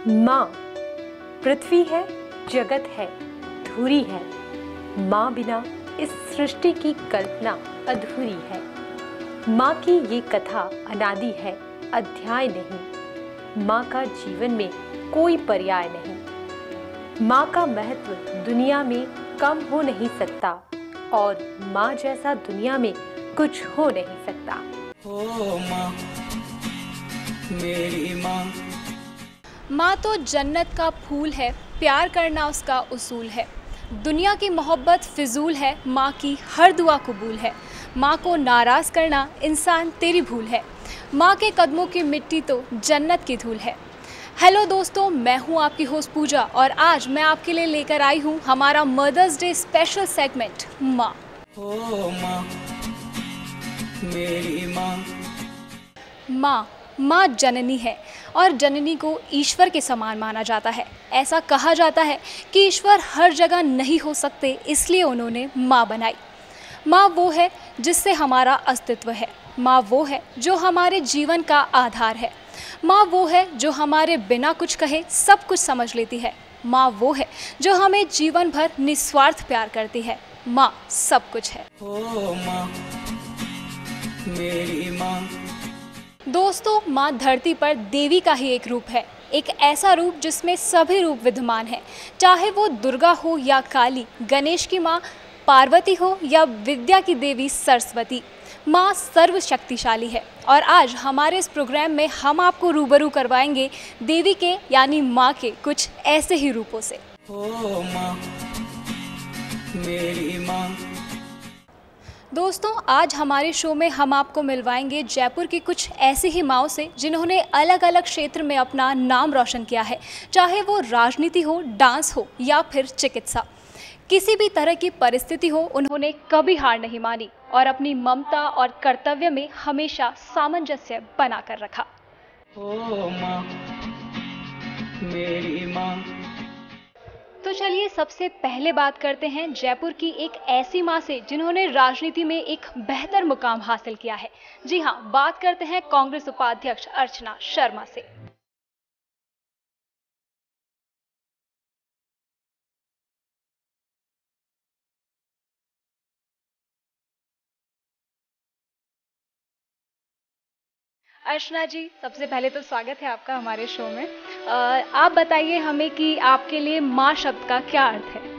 माँ पृथ्वी है, जगत है, धुरी है। माँ बिना इस सृष्टि की कल्पना अधूरी है। माँ की ये कथा अनादि है, अध्याय नहीं। माँ का जीवन में कोई पर्याय नहीं। माँ का महत्व दुनिया में कम हो नहीं सकता और माँ जैसा दुनिया में कुछ हो नहीं सकता। ओ माँ, मेरी माँ। माँ तो जन्नत का फूल है, प्यार करना उसका उसूल है। दुनिया की मोहब्बत फिजूल है, माँ की हर दुआ कबूल है। माँ को नाराज़ करना इंसान तेरी भूल है। माँ के कदमों की मिट्टी तो जन्नत की धूल है। हेलो दोस्तों, मैं हूँ आपकी होस्ट पूजा और आज मैं आपके लिए लेकर आई हूँ हमारा मदर्स डे स्पेशल सेगमेंट माँ। ओ माँ, मेरी माँ। माँ जननी है और जननी को ईश्वर के समान माना जाता है। ऐसा कहा जाता है कि ईश्वर हर जगह नहीं हो सकते, इसलिए उन्होंने माँ बनाई। माँ वो है जिससे हमारा अस्तित्व है। माँ वो है जो हमारे जीवन का आधार है। माँ वो है जो हमारे बिना कुछ कहे सब कुछ समझ लेती है। माँ वो है जो हमें जीवन भर निस्वार्थ प्यार करती है। माँ सब कुछ है। ओ माँ, मेरी माँ। दोस्तों, माँ धरती पर देवी का ही एक रूप है। एक ऐसा रूप जिसमें सभी रूप विद्यमान हैं, चाहे वो दुर्गा हो या काली, गणेश की माँ पार्वती हो या विद्या की देवी सरस्वती। माँ सर्वशक्तिशाली है और आज हमारे इस प्रोग्राम में हम आपको रूबरू करवाएंगे देवी के यानी माँ के कुछ ऐसे ही रूपों से। ओ माँ, मेरी माँ। दोस्तों, आज हमारे शो में हम आपको मिलवाएंगे जयपुर की कुछ ऐसी ही माँओं से जिन्होंने अलग अलग क्षेत्र में अपना नाम रोशन किया है, चाहे वो राजनीति हो, डांस हो या फिर चिकित्सा। किसी भी तरह की परिस्थिति हो, उन्होंने कभी हार नहीं मानी और अपनी ममता और कर्तव्य में हमेशा सामंजस्य बना कर रखा। ओ माँ, मेरी माँ। तो चलिए सबसे पहले बात करते हैं जयपुर की एक ऐसी माँ से जिन्होंने राजनीति में एक बेहतर मुकाम हासिल किया है। जी हाँ, बात करते हैं कांग्रेस उपाध्यक्ष अर्चना शर्मा से। अर्चना जी, सबसे पहले तो स्वागत है आपका हमारे शो में। आप बताइए हमें कि आपके लिए माँ शब्द का क्या अर्थ है।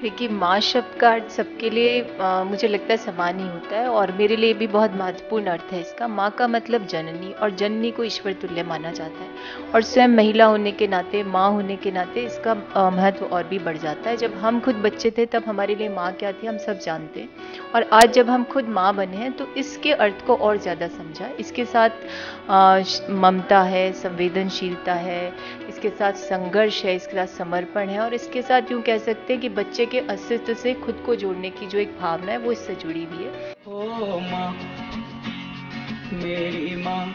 देखिए, माँ शब्द का अर्थ सबके लिए मुझे लगता है समान ही होता है और मेरे लिए भी बहुत महत्वपूर्ण अर्थ है इसका। माँ का मतलब जननी और जननी को ईश्वर तुल्य माना जाता है और स्वयं महिला होने के नाते, माँ होने के नाते इसका महत्व और भी बढ़ जाता है। जब हम खुद बच्चे थे तब हमारे लिए माँ क्या थी हम सब जानते हैं और आज जब हम खुद माँ बने हैं तो इसके अर्थ को और ज़्यादा समझा। इसके साथ ममता है, संवेदनशीलता है, इसके साथ संघर्ष है, इसके साथ समर्पण है और इसके साथ यूँ कह सकते हैं कि बच्चे के अस्तित्व से खुद को जोड़ने की जो एक भावना है वो इससे जुड़ी हुई है। ओ माँ, मेरी माँ।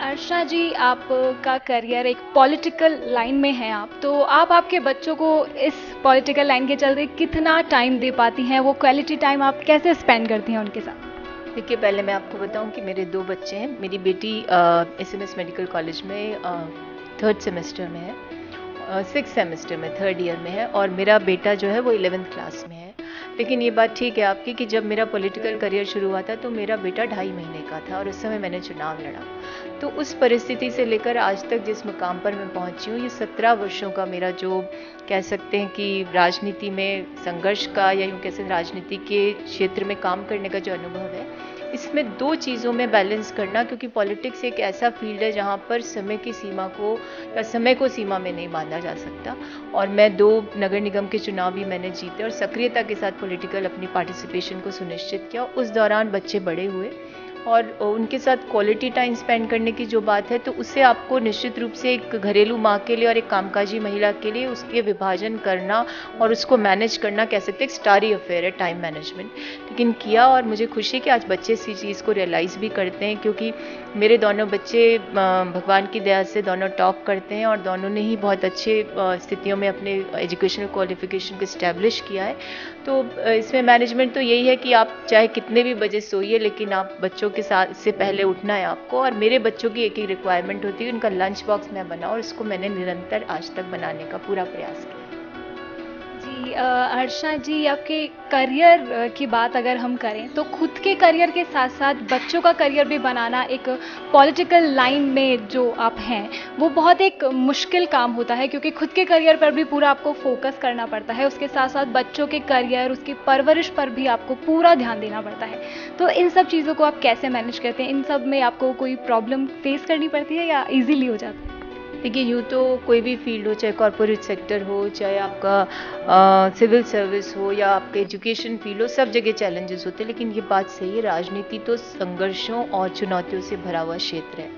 अर्चना जी, आपका करियर एक पॉलिटिकल लाइन में है आप, तो आप आपके बच्चों को इस पॉलिटिकल लाइन के चलते कितना टाइम दे पाती हैं? वो क्वालिटी टाइम आप कैसे स्पेंड करती हैं उनके साथ? देखिए, पहले मैं आपको बताऊं कि मेरे 2 बच्चे हैं। मेरी बेटी SMS मेडिकल कॉलेज में 3rd सेमेस्टर में है, 6th सेमेस्टर में 3rd ईयर में है और मेरा बेटा जो है वो 11th क्लास में है। लेकिन ये बात ठीक है आपकी कि जब मेरा पॉलिटिकल करियर शुरू हुआ था तो मेरा बेटा 2.5 महीने का था और उस समय मैंने चुनाव लड़ा। तो उस परिस्थिति से लेकर आज तक जिस मुकाम पर मैं पहुंची हूँ, ये 17 वर्षों का मेरा जो कह सकते हैं कि राजनीति में संघर्ष का या यूँ कह सकते राजनीति के क्षेत्र में काम करने का जो अनुभव है, इसमें 2 चीज़ों में बैलेंस करना, क्योंकि पॉलिटिक्स एक ऐसा फील्ड है जहाँ पर समय की सीमा को या समय को सीमा में नहीं बांधा जा सकता। और मैं 2 नगर निगम के चुनाव भी मैंने जीते और सक्रियता के साथ पॉलिटिकल अपनी पार्टिसिपेशन को सुनिश्चित किया। उस दौरान बच्चे बड़े हुए और उनके साथ क्वालिटी टाइम स्पेंड करने की जो बात है, तो उससे आपको निश्चित रूप से एक घरेलू माँ के लिए और एक कामकाजी महिला के लिए उसके विभाजन करना और उसको मैनेज करना कह सकते हैं एक स्टारी अफेयर है, टाइम मैनेजमेंट। लेकिन किया और मुझे खुशी कि आज बच्चे इसी चीज़ को रियलाइज़ भी करते हैं, क्योंकि मेरे दोनों बच्चे भगवान की दया से दोनों टॉप करते हैं और दोनों ने ही बहुत अच्छे स्थितियों में अपने एजुकेशनल क्वालिफिकेशन को इस्टेब्लिश किया है। तो इसमें मैनेजमेंट तो यही है कि आप चाहे कितने भी बजे सोइए, लेकिन आप बच्चों के साथ से पहले उठना है आपको, और मेरे बच्चों की एक ही रिक्वायरमेंट होती है, उनका लंच बॉक्स मैं बनाऊँ, और इसको मैंने निरंतर आज तक बनाने का पूरा प्रयास किया। जी अर्चना जी, आपके करियर की बात अगर हम करें तो खुद के करियर के साथ साथ बच्चों का करियर भी बनाना, एक पॉलिटिकल लाइन में जो आप हैं वो बहुत एक मुश्किल काम होता है, क्योंकि खुद के करियर पर भी पूरा आपको फोकस करना पड़ता है, उसके साथ साथ बच्चों के करियर, उसकी परवरिश पर भी आपको पूरा ध्यान देना पड़ता है। तो इन सब चीज़ों को आप कैसे मैनेज करते हैं? इन सब में आपको कोई प्रॉब्लम फेस करनी पड़ती है या ईजीली हो जाता है? देखिए, यूँ तो कोई भी फील्ड हो, चाहे कॉरपोरेट सेक्टर हो, चाहे आपका सिविल सर्विस हो, या आपका एजुकेशन फील्ड हो, सब जगह चैलेंजेस होते हैं। लेकिन ये बात सही है, राजनीति तो संघर्षों और चुनौतियों से भरा हुआ क्षेत्र है।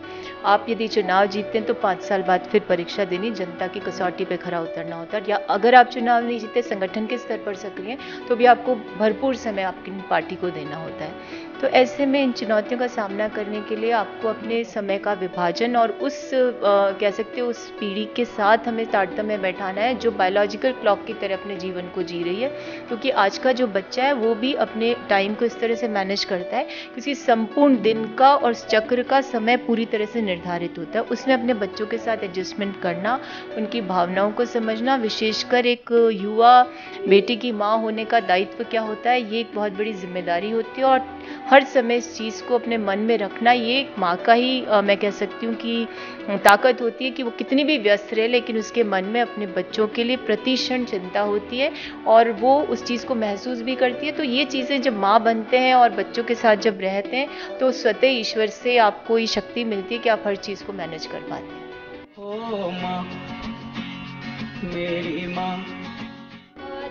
आप यदि चुनाव जीतते हैं तो 5 साल बाद फिर परीक्षा देनी, जनता की कसौटी पे खरा उतरना होता है। या अगर आप चुनाव नहीं जीते, संगठन के स्तर पर सक्रिय हैं, तो भी आपको भरपूर समय आपकी पार्टी को देना होता है। तो ऐसे में इन चुनौतियों का सामना करने के लिए आपको अपने समय का विभाजन और उस कह सकते हो उस पीढ़ी के साथ हमें तारतम्य बैठाना है जो बायोलॉजिकल क्लॉक की तरह अपने जीवन को जी रही है। क्योंकि आज का जो बच्चा है वो भी अपने टाइम को इस तरह से मैनेज करता है, क्योंकि संपूर्ण दिन का और चक्र का समय पूरी तरह से निर्धारित होता है। उसमें अपने बच्चों के साथ एडजस्टमेंट करना, उनकी भावनाओं को समझना, विशेषकर एक युवा बेटी की माँ होने का दायित्व क्या होता है, ये एक बहुत बड़ी जिम्मेदारी होती है। और हर समय इस चीज़ को अपने मन में रखना, ये एक माँ का ही मैं कह सकती हूँ कि ताकत होती है, कि वो कितनी भी व्यस्त रहे लेकिन उसके मन में अपने बच्चों के लिए प्रतिक्षण चिंता होती है और वो उस चीज़ को महसूस भी करती है। तो ये चीज़ें जब माँ बनते हैं और बच्चों के साथ जब रहते हैं तो स्वतः ईश्वर से आपको ये शक्ति मिलती है कि आप हर चीज़ को मैनेज कर पाते हैं। ओ माँ, मेरी माँ।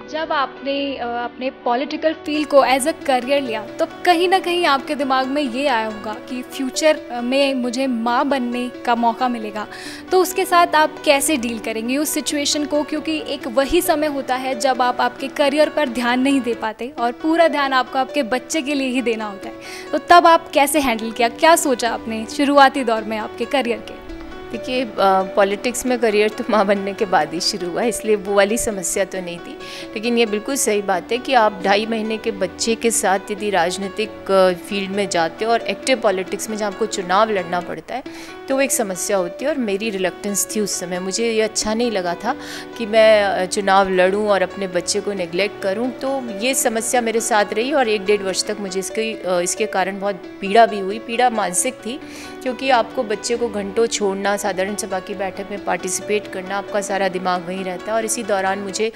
जब आपने अपने पॉलिटिकल फील्ड को एज अ करियर लिया तो कहीं ना कहीं आपके दिमाग में ये आया होगा कि फ्यूचर में मुझे माँ बनने का मौका मिलेगा, तो उसके साथ आप कैसे डील करेंगे उस सिचुएशन को? क्योंकि एक वही समय होता है जब आप आपके करियर पर ध्यान नहीं दे पाते और पूरा ध्यान आपको आपके बच्चे के लिए ही देना होता है। तो तब आप कैसे हैंडल किया, क्या सोचा आपने शुरुआती दौर में आपके करियर के? देखिए, पॉलिटिक्स में करियर तो माँ बनने के बाद ही शुरू हुआ, इसलिए वो वाली समस्या तो नहीं थी। लेकिन ये बिल्कुल सही बात है कि आप 2.5 महीने के बच्चे के साथ यदि राजनीतिक फील्ड में जाते हो और एक्टिव पॉलिटिक्स में जहाँ आपको चुनाव लड़ना पड़ता है, तो वो एक समस्या होती है। और मेरी रिलक्टेंस थी उस समय, मुझे ये अच्छा नहीं लगा था कि मैं चुनाव लड़ूँ और अपने बच्चे को नेग्लेक्ट करूँ। तो ये समस्या मेरे साथ रही और 1-1.5 वर्ष तक मुझे इसके कारण बहुत पीड़ा भी हुई। पीड़ा मानसिक थी, क्योंकि आपको बच्चे को घंटों छोड़ना, साधारण सभा की बैठक में पार्टिसिपेट करना, आपका सारा दिमाग वहीं रहता है। और इसी दौरान मुझे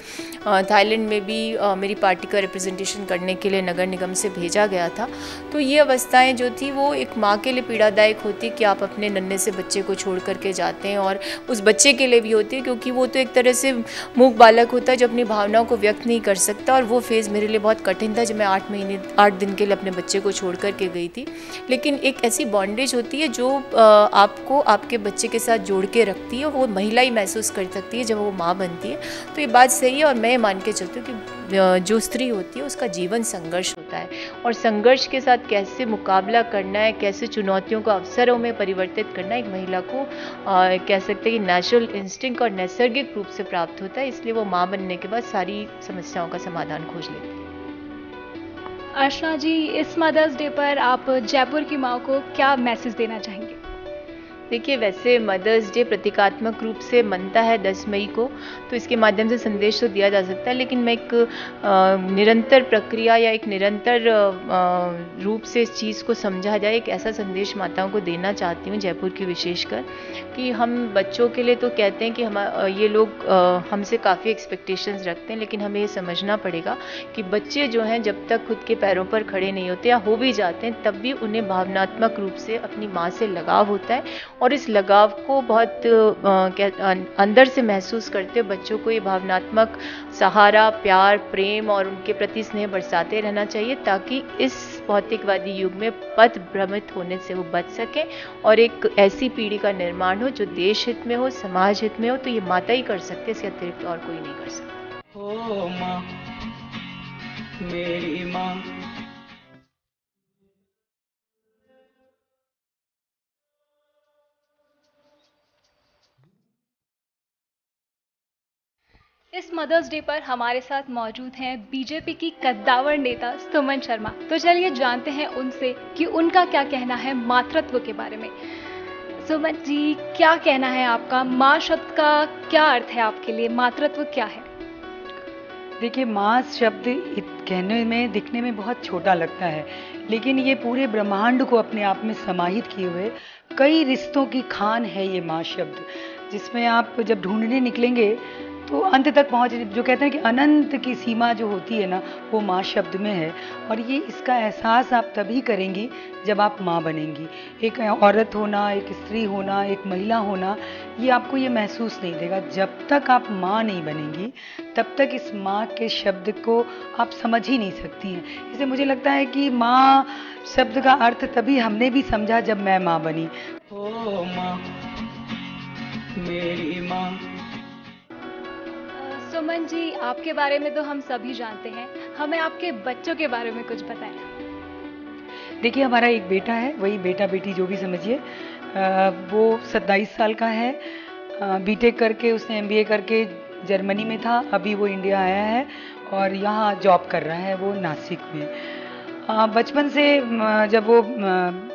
थाईलैंड में भी मेरी पार्टी का रिप्रेजेंटेशन करने के लिए नगर निगम से भेजा गया था। तो ये अवस्थाएं जो थी वो एक माँ के लिए पीड़ादायक होती कि आप अपने नन्हे से बच्चे को छोड़ करके जाते हैं, और उस बच्चे के लिए भी होती है क्योंकि वो तो एक तरह से मूक बालक होता है जो अपनी भावनाओं को व्यक्त नहीं कर सकता। और वो फेज़ मेरे लिए बहुत कठिन था जब मैं 8 दिन के लिए अपने बच्चे को छोड़ करके गई थी। लेकिन एक ऐसी बॉन्डेज होती है जो आपको आपके बच्चे के साथ जोड़ के रखती है, वो महिला ही महसूस कर सकती है जब वो माँ बनती है। तो ये बात सही है और मैं मान के चलती हूँ कि जो स्त्री होती है उसका जीवन संघर्ष होता है, और संघर्ष के साथ कैसे मुकाबला करना है, कैसे चुनौतियों को अवसरों में परिवर्तित करना है, एक महिला को कह सकते हैं कि नेचुरल इंस्टिंक्ट और नैसर्गिक रूप से प्राप्त होता है। इसलिए वो माँ बनने के बाद सारी समस्याओं का समाधान खोज लेती है। अर्चना जी, इस मदर्स डे पर आप जयपुर की माँ को क्या मैसेज देना चाहेंगे? देखिए, वैसे मदर्स डे प्रतीकात्मक रूप से मनता है 10 मई को, तो इसके माध्यम से संदेश तो दिया जा सकता है। लेकिन मैं एक निरंतर प्रक्रिया या एक निरंतर रूप से इस चीज़ को समझा जाए, एक ऐसा संदेश माताओं को देना चाहती हूँ, जयपुर की विशेषकर, कि हम बच्चों के लिए तो कहते हैं कि ये लोग हमसे काफ़ी एक्सपेक्टेशंस रखते हैं, लेकिन हमें ये समझना पड़ेगा कि बच्चे जो हैं जब तक खुद के पैरों पर खड़े नहीं होते या हो भी जाते हैं तब भी उन्हें भावनात्मक रूप से अपनी माँ से लगाव होता है। और इस लगाव को बहुत अंदर से महसूस करते हुए बच्चों को ये भावनात्मक सहारा, प्यार, प्रेम और उनके प्रति स्नेह बरसाते रहना चाहिए, ताकि इस भौतिकवादी युग में पथ भ्रमित होने से वो बच सकें और एक ऐसी पीढ़ी का निर्माण हो जो देश हित में हो, समाज हित में हो। तो ये माता ही कर सकते, इसके अतिरिक्त और कोई नहीं कर सकता। ओ माँ, मेरी माँ। इस मदर्स डे पर हमारे साथ मौजूद हैं बीजेपी की कद्दावर नेता सुमन शर्मा। तो चलिए जानते हैं उनसे कि उनका क्या कहना है मातृत्व के बारे में। सुमन जी, क्या कहना है आपका? माँ शब्द का क्या अर्थ है आपके लिए? मातृत्व क्या है? देखिए, माँ शब्द कहने में दिखने में बहुत छोटा लगता है, लेकिन ये पूरे ब्रह्मांड को अपने आप में समाहित किए हुए कई रिश्तों की खान है ये माँ शब्द, जिसमें आप जब ढूंढने निकलेंगे तो अंत तक पहुँच, जो कहते हैं कि अनंत की सीमा जो होती है ना, वो माँ शब्द में है। और ये इसका एहसास आप तभी करेंगी जब आप माँ बनेंगी। एक औरत होना, एक स्त्री होना, एक महिला होना, ये आपको ये महसूस नहीं देगा। जब तक आप माँ नहीं बनेंगी तब तक इस माँ के शब्द को आप समझ ही नहीं सकती हैं। इसलिए मुझे लगता है कि माँ शब्द का अर्थ तभी हमने भी समझा जब मैं माँ बनी। ओ माँ, मेरी माँ। सुमन जी, आपके बारे में तो हम सभी जानते हैं, हमें आपके बच्चों के बारे में कुछ बताएं। देखिए, हमारा एक बेटा है, वही बेटा बेटी जो भी समझिए, वो 27 साल का है। बीटेक करके उसने MBA करके जर्मनी में था, अभी वो इंडिया आया है और यहाँ जॉब कर रहा है, वो नासिक में। बचपन से जब वो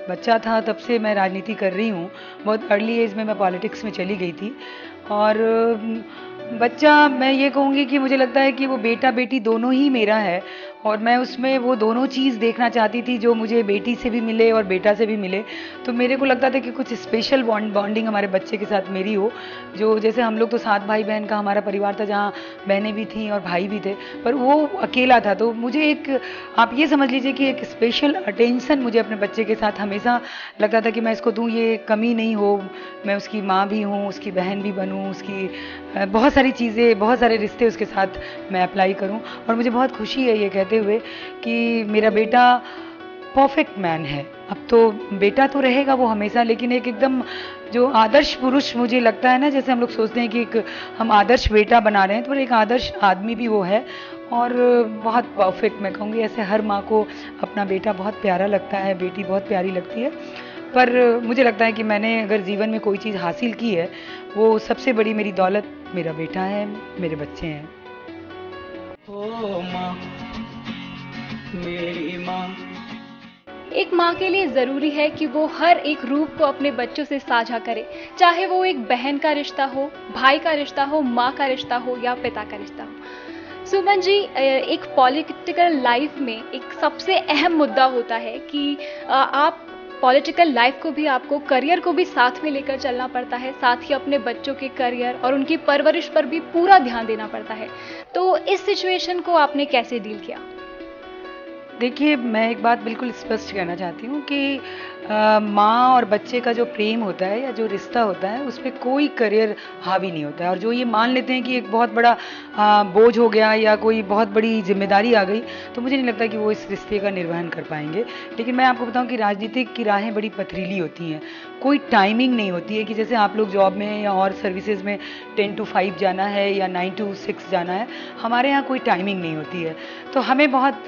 बच्चा था तब से मैं राजनीति कर रही हूँ। बहुत अर्ली एज में मैं पॉलिटिक्स में चली गई थी। और बच्चा, मैं ये कहूँगी कि मुझे लगता है कि वो बेटा बेटी दोनों ही मेरा है, और मैं उसमें वो दोनों चीज़ देखना चाहती थी जो मुझे बेटी से भी मिले और बेटा से भी मिले। तो मेरे को लगता था कि कुछ स्पेशल बॉन्डिंग हमारे बच्चे के साथ मेरी हो, जो जैसे हम लोग तो 7 भाई बहन का हमारा परिवार था, जहाँ बहनें भी थीं और भाई भी थे, पर वो अकेला था। तो मुझे एक, आप ये समझ लीजिए कि एक स्पेशल अटेंशन मुझे अपने बच्चे के साथ हमेशा लगता था कि मैं इसको दूँ, ये कमी नहीं हो, मैं उसकी माँ भी हूँ, उसकी बहन भी बनूँ, उसकी बहुत सारी चीज़ें, बहुत सारे रिश्ते उसके साथ मैं अप्लाई करूं। और मुझे बहुत खुशी है ये कहते हुए कि मेरा बेटा परफेक्ट मैन है। अब तो बेटा तो रहेगा वो हमेशा, लेकिन एक एकदम जो आदर्श पुरुष मुझे लगता है ना, जैसे हम लोग सोचते हैं कि एक हम आदर्श बेटा बना रहे हैं, तो एक आदर्श आदमी भी वो है और बहुत परफेक्ट। मैं कहूँगी ऐसे हर माँ को अपना बेटा बहुत प्यारा लगता है, बेटी बहुत प्यारी लगती है। पर मुझे लगता है कि मैंने अगर जीवन में कोई चीज़ हासिल की है, वो सबसे बड़ी मेरी दौलत मेरा बेटा है, मेरे बच्चे हैं। ओ माँ, मेरी माँ। एक माँ के लिए ज़रूरी है कि वो हर एक रूप को अपने बच्चों से साझा करे, चाहे वो एक बहन का रिश्ता हो, भाई का रिश्ता हो, माँ का रिश्ता हो या पिता का रिश्ता हो। सुमन जी, एक पॉलिटिकल लाइफ में एक सबसे अहम मुद्दा होता है कि आप पॉलिटिकल लाइफ को भी, आपको करियर को भी साथ में लेकर चलना पड़ता है, साथ ही अपने बच्चों के करियर और उनकी परवरिश पर भी पूरा ध्यान देना पड़ता है। तो इस सिचुएशन को आपने कैसे डील किया? देखिए, मैं एक बात बिल्कुल स्पष्ट कहना चाहती हूँ कि माँ और बच्चे का जो प्रेम होता है या जो रिश्ता होता है, उस पर कोई करियर हावी नहीं होता है। और जो ये मान लेते हैं कि एक बहुत बड़ा बोझ हो गया या कोई बहुत बड़ी जिम्मेदारी आ गई, तो मुझे नहीं लगता कि वो इस रिश्ते का निर्वहन कर पाएंगे। लेकिन मैं आपको बताऊं कि राजनीतिक की राहें बड़ी पथरीली होती हैं, कोई टाइमिंग नहीं होती है कि जैसे आप लोग जॉब में या और सर्विसेज में 10 to 5 जाना है या 9 to 6 जाना है, हमारे यहाँ कोई टाइमिंग नहीं होती है। तो हमें बहुत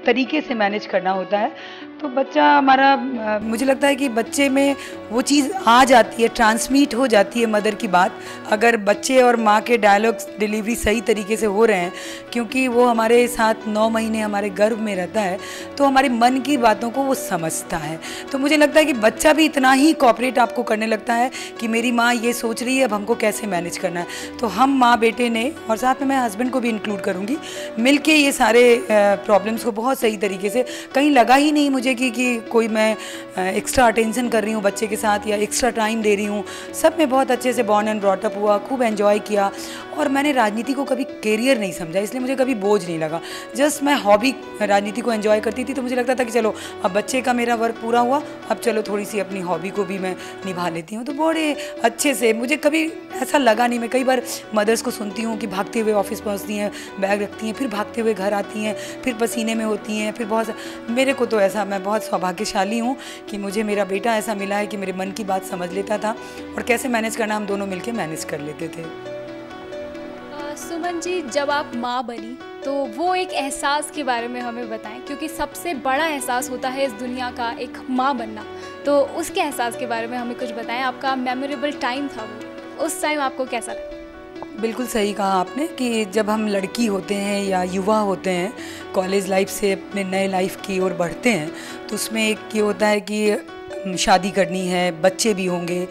तरीके से मैनेज करना होता है। तो बच्चा हमारा, मुझे लगता है कि बच्चे में वो चीज़ आ जाती है, ट्रांसमिट हो जाती है मदर की बात, अगर बच्चे और माँ के डायलॉग्स डिलीवरी सही तरीके से हो रहे हैं। क्योंकि वो हमारे साथ 9 महीने हमारे गर्भ में रहता है, तो हमारे मन की बातों को वो समझता है। तो मुझे लगता है कि बच्चा भी इतना ही कोऑपरेट आपको करने लगता है कि मेरी माँ ये सोच रही है, अब हमको कैसे मैनेज करना है। तो हम माँ बेटे ने, और साथ में मैं हस्बैंड को भी इंक्लूड करूँगी, मिल के ये सारे प्रॉब्लम्स को बहुत सही तरीके से, कहीं लगा ही नहीं मुझे कि कोई मैं एक्स्ट्रा अटेंशन कर रही हूँ बच्चे के साथ या एक्स्ट्रा टाइम दे रही हूँ। सब में बहुत अच्छे से बॉर्न एंड ब्रॉट अप हुआ, खूब एंजॉय किया। और मैंने राजनीति को कभी कैरियर नहीं समझा, इसलिए मुझे कभी बोझ नहीं लगा। जस्ट मैं हॉबी राजनीति को एंजॉय करती थी। तो मुझे लगता था कि चलो अब बच्चे का मेरा वर्क पूरा हुआ, अब चलो थोड़ी सी अपनी हॉबी को भी मैं निभा लेती हूँ। तो बड़े अच्छे से, मुझे कभी ऐसा लगा नहीं। मैं कई बार मदर्स को सुनती हूँ कि भागते हुए ऑफिस पहुँचती हैं, बैग रखती हैं, फिर भागते हुए घर आती हैं, फिर पसीने में होती हैं, फिर बहुत। मेरे को तो ऐसा, मैं बहुत सौभाग्यशाली हूँ कि मुझे मेरा बेटा ऐसा मिला है कि मेरे मन की बात समझ लेता था और कैसे मैनेज करना हम दोनों मिलके मैनेज कर लेते थे। सुमन जी, जब आप माँ बनी तो वो एक एहसास के बारे में हमें बताएं, क्योंकि सबसे बड़ा एहसास होता है इस दुनिया का एक माँ बनना। तो उसके एहसास के बारे में हमें कुछ बताएं। आपका मेमोरेबल टाइम था वो, उस टाइम आपको कैसा लगा? बिल्कुल सही कहा आपने कि जब हम लड़की होते हैं या युवा होते हैं, कॉलेज लाइफ से अपने नए लाइफ की ओर बढ़ते हैं, तो उसमें एक ये होता है कि शादी करनी है, बच्चे भी होंगे।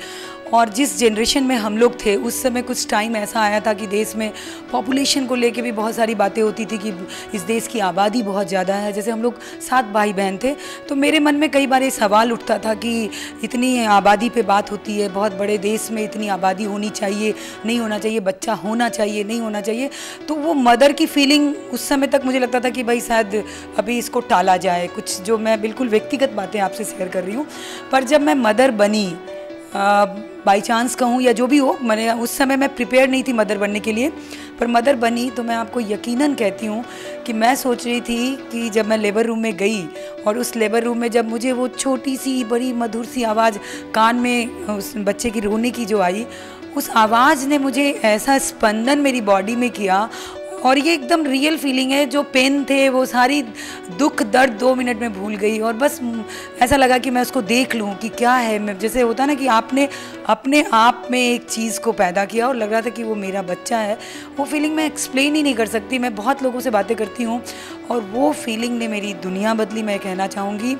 और जिस जनरेशन में हम लोग थे उस समय कुछ टाइम ऐसा आया था कि देश में पॉपुलेशन को लेके भी बहुत सारी बातें होती थी कि इस देश की आबादी बहुत ज़्यादा है। जैसे हम लोग 7 भाई बहन थे, तो मेरे मन में कई बार ये सवाल उठता था कि इतनी आबादी पे बात होती है, बहुत बड़े देश में इतनी आबादी होनी चाहिए, नहीं होना चाहिए, बच्चा होना चाहिए, नहीं होना चाहिए। तो वो मदर की फीलिंग उस समय तक मुझे लगता था कि भाई शायद अभी इसको टाला जाए, कुछ जो मैं बिल्कुल व्यक्तिगत बातें आपसे शेयर कर रही हूँ। पर जब मैं मदर बनी, बाई चांस कहूँ या जो भी हो, मैंने उस समय मैं प्रिपेयर नहीं थी मदर बनने के लिए, पर मदर बनी तो मैं आपको यकीनन कहती हूँ कि मैं सोच रही थी कि जब मैं लेबर रूम में गई और उस लेबर रूम में जब मुझे वो छोटी सी बड़ी मधुर सी आवाज़ कान में उस बच्चे की रोने की जो आई, उस आवाज़ ने मुझे ऐसा स्पंदन मेरी बॉडी में किया। और ये एकदम रियल फीलिंग है, जो पेन थे वो सारी दुख दर्द 2 मिनट में भूल गई। और बस ऐसा लगा कि मैं उसको देख लूँ कि क्या है, मैं जैसे होता है ना कि आपने अपने आप में एक चीज़ को पैदा किया और लग रहा था कि वो मेरा बच्चा है। वो फीलिंग मैं एक्सप्लेन ही नहीं कर सकती। मैं बहुत लोगों से बातें करती हूँ और वो फीलिंग ने मेरी दुनिया बदली। मैं कहना चाहूँगी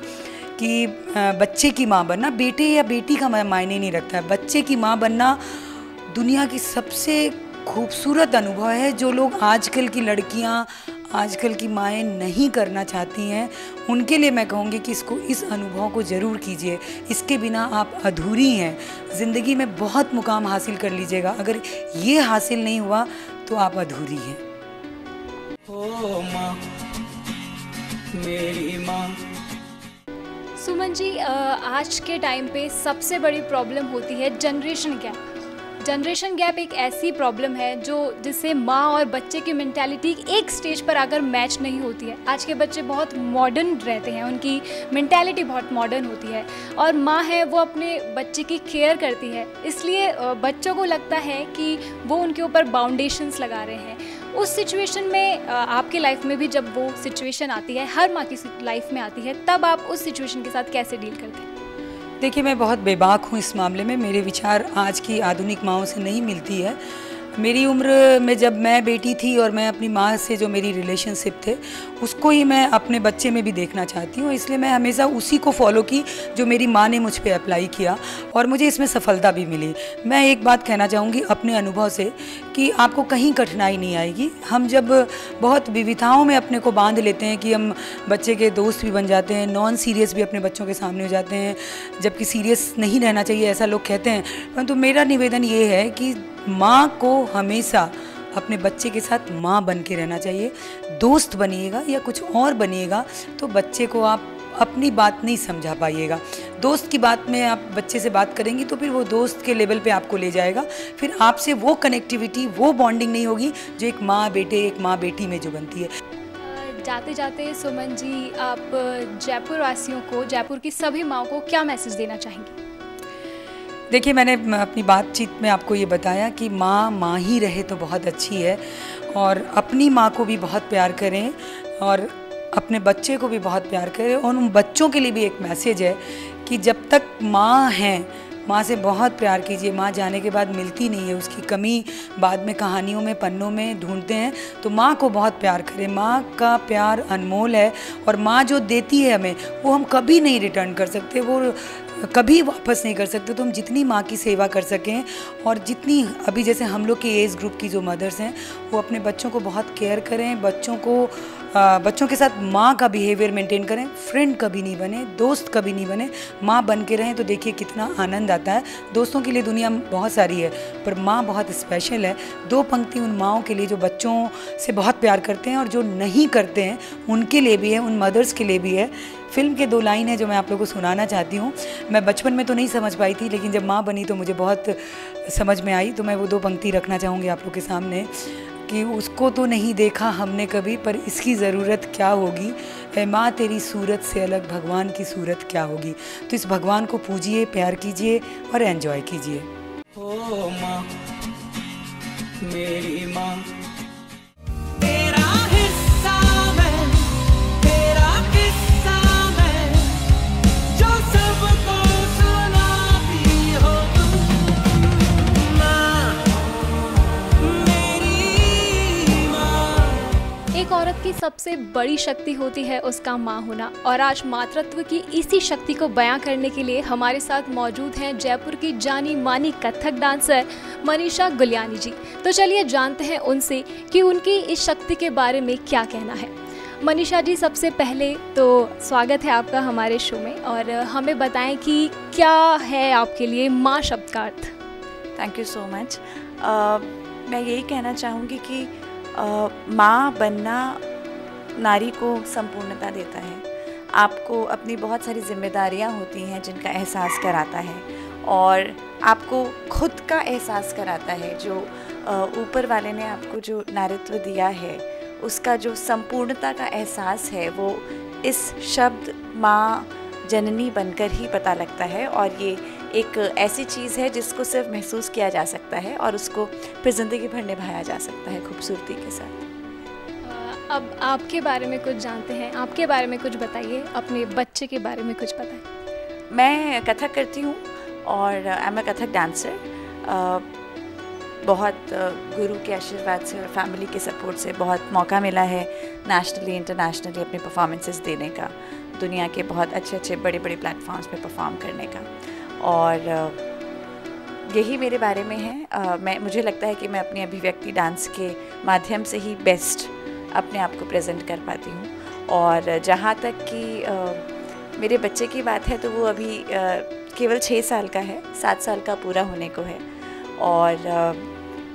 कि बच्चे की माँ बनना, बेटे या बेटी का मायने नहीं रखता है, बच्चे की माँ बनना दुनिया की सबसे खूबसूरत अनुभव है, जो लोग आजकल की लड़कियां, आजकल की माएँ नहीं करना चाहती हैं। उनके लिए मैं कहूँगी कि इस अनुभव को ज़रूर कीजिए। इसके बिना आप अधूरी हैं। ज़िंदगी में बहुत मुकाम हासिल कर लीजिएगा, अगर ये हासिल नहीं हुआ तो आप अधूरी हैं। ओ माँ, मेरी माँ। सुमन जी, आज के टाइम पे सबसे बड़ी प्रॉब्लम होती है जनरेशन गैप। जनरेशन गैप एक ऐसी प्रॉब्लम है जिससे माँ और बच्चे की मेंटालिटी एक स्टेज पर आकर मैच नहीं होती है। आज के बच्चे बहुत मॉडर्न रहते हैं, उनकी मेंटालिटी बहुत मॉडर्न होती है, और माँ है वो अपने बच्चे की केयर करती है, इसलिए बच्चों को लगता है कि वो उनके ऊपर बाउंडेशंस लगा रहे हैं। उस सिचुएशन में आपकी लाइफ में भी जब वो सिचुएशन आती है, हर माँ की लाइफ में आती है, तब आप उस सिचुएशन के साथ कैसे डील करते हैं? देखिए, मैं बहुत बेबाक हूँ इस मामले में। मेरे विचार आज की आधुनिक माँओं से नहीं मिलती है। मेरी उम्र में जब मैं बेटी थी और मैं अपनी माँ से जो मेरी रिलेशनशिप थे उसको ही मैं अपने बच्चे में भी देखना चाहती हूँ, इसलिए मैं हमेशा उसी को फॉलो की जो मेरी माँ ने मुझ पे अप्लाई किया और मुझे इसमें सफलता भी मिली। मैं एक बात कहना चाहूँगी अपने अनुभव से कि आपको कहीं कठिनाई नहीं आएगी। हम जब बहुत विविधताओं में अपने को बांध लेते हैं कि हम बच्चे के दोस्त भी बन जाते हैं, नॉन सीरियस भी अपने बच्चों के सामने हो जाते हैं, जबकि सीरियस नहीं रहना चाहिए ऐसा लोग कहते हैं। परंतु मेरा निवेदन ये है कि माँ को हमेशा अपने बच्चे के साथ माँ बन के रहना चाहिए। दोस्त बनिएगा या कुछ और बनिएगा तो बच्चे को आप अपनी बात नहीं समझा पाइएगा। दोस्त की बात में आप बच्चे से बात करेंगी तो फिर वो दोस्त के लेवल पे आपको ले जाएगा, फिर आपसे वो कनेक्टिविटी, वो बॉन्डिंग नहीं होगी जो एक माँ बेटे, एक माँ बेटी में जो बनती है। जाते जाते सुमन जी, आप जयपुर वासियों को, जयपुर की सभी माँओं को क्या मैसेज देना चाहेंगी? देखिए, मैंने अपनी बातचीत में आपको ये बताया कि माँ माँ ही रहे तो बहुत अच्छी है, और अपनी माँ को भी बहुत प्यार करें और अपने बच्चे को भी बहुत प्यार करें। और उन बच्चों के लिए भी एक मैसेज है कि जब तक माँ हैं, माँ से बहुत प्यार कीजिए। माँ जाने के बाद मिलती नहीं है, उसकी कमी बाद में कहानियों में, पन्नों में ढूंढते हैं, तो माँ को बहुत प्यार करें। माँ का प्यार अनमोल है और माँ जो देती है हमें वो हम कभी नहीं रिटर्न कर सकते, वो कभी वापस नहीं कर सकते। तो हम जितनी माँ की सेवा कर सकें और जितनी अभी जैसे हम लोग के एज ग्रुप की जो मदर्स हैं वो अपने बच्चों को बहुत केयर करें, बच्चों के साथ माँ का बिहेवियर मेंटेन करें। फ्रेंड कभी नहीं बने, दोस्त कभी नहीं बने, माँ बन के रहें तो देखिए कितना आनंद आता है। दोस्तों के लिए दुनिया बहुत सारी है पर माँ बहुत स्पेशल है। 2 पंक्ति उन माँओं के लिए जो बच्चों से बहुत प्यार करते हैं और जो नहीं करते हैं उनके लिए भी है, उन मदर्स के लिए भी है। फिल्म के 2 लाइन है जो मैं आप लोगों को सुनाना चाहती हूँ। मैं बचपन में तो नहीं समझ पाई थी, लेकिन जब माँ बनी तो मुझे बहुत समझ में आई, तो मैं वो 2 पंक्ति रखना चाहूँगी आप लोग के सामने कि उसको तो नहीं देखा हमने कभी, पर इसकी ज़रूरत क्या होगी, ऐ माँ तेरी सूरत से अलग भगवान की सूरत क्या होगी। तो इस भगवान को पूजिए, प्यार कीजिए और एंजॉय कीजिए। ओ माँ, मेरी माँ। सबसे बड़ी शक्ति होती है उसका माँ होना। और आज मातृत्व की इसी शक्ति को बयां करने के लिए हमारे साथ मौजूद हैं जयपुर की जानी मानी कथक डांसर मनीषा गुलियानी जी। तो चलिए जानते हैं उनसे कि उनकी इस शक्ति के बारे में क्या कहना है। मनीषा जी, सबसे पहले तो स्वागत है आपका हमारे शो में, और हमें बताएं कि क्या है आपके लिए माँ शब्द का अर्थ। Thank you so much. मैं यही कहना चाहूँगी कि माँ बनना नारी को संपूर्णता देता है। आपको अपनी बहुत सारी जिम्मेदारियाँ होती हैं जिनका एहसास कराता है, और आपको खुद का एहसास कराता है। जो ऊपर वाले ने आपको जो नारित्व दिया है उसका जो संपूर्णता का एहसास है वो इस शब्द माँ जननी बनकर ही पता लगता है। और ये एक ऐसी चीज़ है जिसको सिर्फ महसूस किया जा सकता है और उसको फिर ज़िंदगी भर निभाया जा सकता है खूबसूरती के साथ। अब आपके बारे में कुछ जानते हैं, आपके बारे में कुछ बताइए, अपने बच्चे के बारे में कुछ बताइए। मैं कथक करती हूँ और I am a Kathak dancer. बहुत गुरु के आशीर्वाद से और फैमिली के सपोर्ट से बहुत मौका मिला है नेशनली इंटरनेशनली अपने परफॉर्मेंसेस देने का, दुनिया के बहुत अच्छे अच्छे बड़े बड़े प्लेटफॉर्म्स पे परफॉर्म करने का। और यही मेरे बारे में है। मुझे लगता है कि मैं अपनी अभिव्यक्ति डांस के माध्यम से ही बेस्ट अपने आप को प्रेजेंट कर पाती हूँ। और जहाँ तक कि मेरे बच्चे की बात है तो वो अभी केवल 6 साल का है, 7 साल का पूरा होने को है। और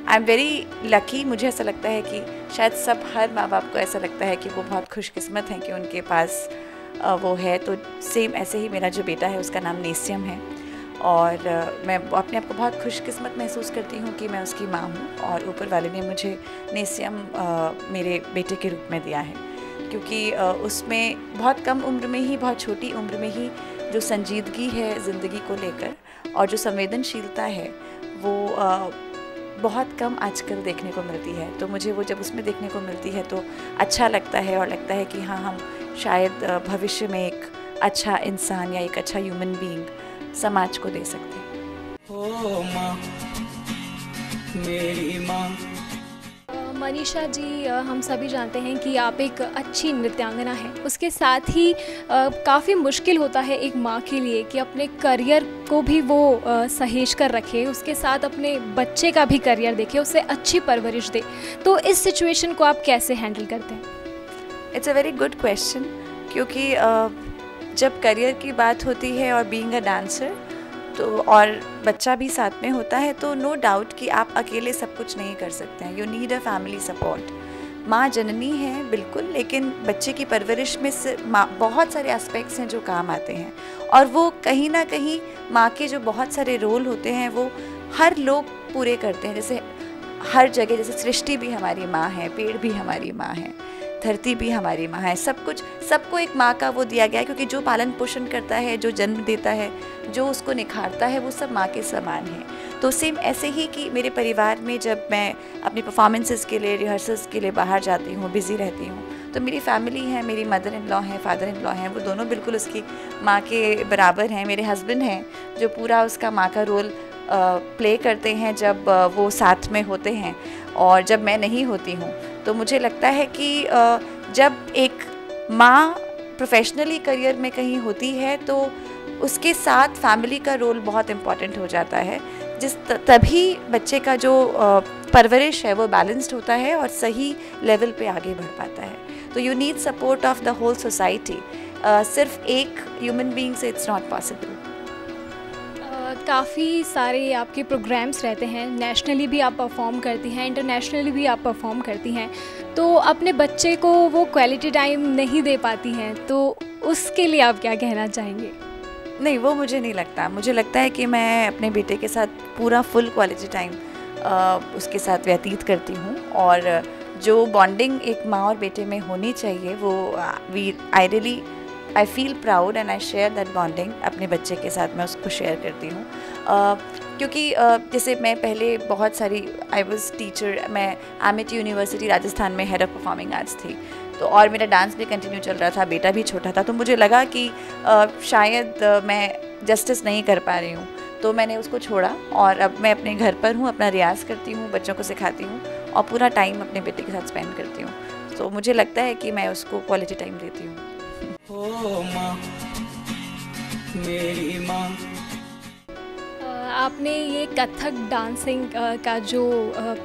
आई एम वेरी लकी। मुझे ऐसा लगता है कि शायद हर माँ बाप को ऐसा लगता है कि वो बहुत खुशकिस्मत हैं कि उनके पास वो है। तो सेम ऐसे ही मेरा जो बेटा है उसका नाम नेस्यम है, और मैं अपने आप को बहुत खुशकिस्मत महसूस करती हूँ कि मैं उसकी माँ हूँ और ऊपर वाले ने मुझे नेस्यम मेरे बेटे के रूप में दिया है। क्योंकि उसमें बहुत कम उम्र में ही, बहुत छोटी उम्र में ही जो संजीदगी है ज़िंदगी को लेकर और जो संवेदनशीलता है वो बहुत कम आजकल देखने को मिलती है। तो मुझे वो जब उसमें देखने को मिलती है तो अच्छा लगता है, और लगता है कि हाँ, हम शायद भविष्य में एक अच्छा इंसान या एक अच्छा ह्यूमन बीइंग समाज को दे सकते हैं। ओ माँ, मेरी माँ। मनीषा जी, हम सभी जानते हैं कि आप एक अच्छी नृत्यांगना हैं। उसके साथ ही काफ़ी मुश्किल होता है एक माँ के लिए कि अपने करियर को भी वो सहेज कर रखे, उसके साथ अपने बच्चे का भी करियर देखे, उसे अच्छी परवरिश दे। तो इस सिचुएशन को आप कैसे हैंडल करते हैं? It's a very good question. क्योंकि जब करियर की बात होती है और बीइंग अ डांसर तो और बच्चा भी साथ में होता है तो नो डाउट कि आप अकेले सब कुछ नहीं कर सकते हैं। You need a family support. माँ जननी है बिल्कुल, लेकिन बच्चे की परवरिश में से बहुत सारे एस्पेक्ट्स हैं जो काम आते हैं, और वो कहीं ना कहीं माँ के जो बहुत सारे रोल होते हैं वो हर लोग पूरे करते हैं। जैसे हर जगह, जैसे सृष्टि भी हमारी माँ है, पेड़ भी हमारी माँ है, धरती भी हमारी माँ है, सब कुछ, सबको एक माँ का वो दिया गया है। क्योंकि जो पालन पोषण करता है, जो जन्म देता है, जो उसको निखारता है, वो सब माँ के समान है। तो सेम ऐसे ही कि मेरे परिवार में जब मैं अपनी परफॉर्मेंसेस के लिए, रिहर्सल्स के लिए बाहर जाती हूँ, बिज़ी रहती हूँ, तो मेरी फैमिली है, मेरी मदर इन लॉ हैं, फादर इन लॉ हैं, वो दोनों बिल्कुल उसकी माँ के बराबर हैं। मेरे हस्बैंड हैं जो पूरा उसका माँ का रोल प्ले करते हैं जब वो साथ में होते हैं और जब मैं नहीं होती हूँ। तो मुझे लगता है कि जब एक माँ प्रोफेशनली करियर में कहीं होती है तो उसके साथ फैमिली का रोल बहुत इम्पॉर्टेंट हो जाता है, तभी बच्चे का जो परवरिश है वो बैलेंस्ड होता है और सही लेवल पे आगे बढ़ पाता है। तो you need support of the whole society. सिर्फ एक ह्यूमन बीइंग से इट्स नॉट पॉसिबल। काफ़ी सारे आपके प्रोग्राम्स रहते हैं, नेशनली भी आप परफॉर्म करती हैं, इंटरनेशनली भी आप परफॉर्म करती हैं, तो अपने बच्चे को वो क्वालिटी टाइम नहीं दे पाती हैं, तो उसके लिए आप क्या कहना चाहेंगे? नहीं, वो मुझे नहीं लगता। मुझे लगता है कि मैं अपने बेटे के साथ पूरा फुल क्वालिटी टाइम उसके साथ व्यतीत करती हूँ, और जो बॉन्डिंग एक माँ और बेटे में होनी चाहिए वो I feel proud and I share that bonding. अपने बच्चे के साथ मैं उसको शेयर करती हूँ। क्योंकि जैसे मैं पहले बहुत सारी आई वॉज टीचर, मैं एमिटी यूनिवर्सिटी राजस्थान में हेड ऑफ परफॉर्मिंग आर्ट्स थी, तो और मेरा डांस भी कंटिन्यू चल रहा था, बेटा भी छोटा था, तो मुझे लगा कि शायद मैं जस्टिस नहीं कर पा रही हूँ, तो मैंने उसको छोड़ा और अब मैं अपने घर पर हूँ, अपना रियाज़ करती हूँ, बच्चों को सिखाती हूँ और पूरा टाइम अपने बेटे के साथ स्पेंड करती हूँ। तो मुझे लगता है कि मैं उसको क्वालिटी टाइम देती हूँ। ओ माँ, मेरी माँ। आपने ये कथक डांसिंग का जो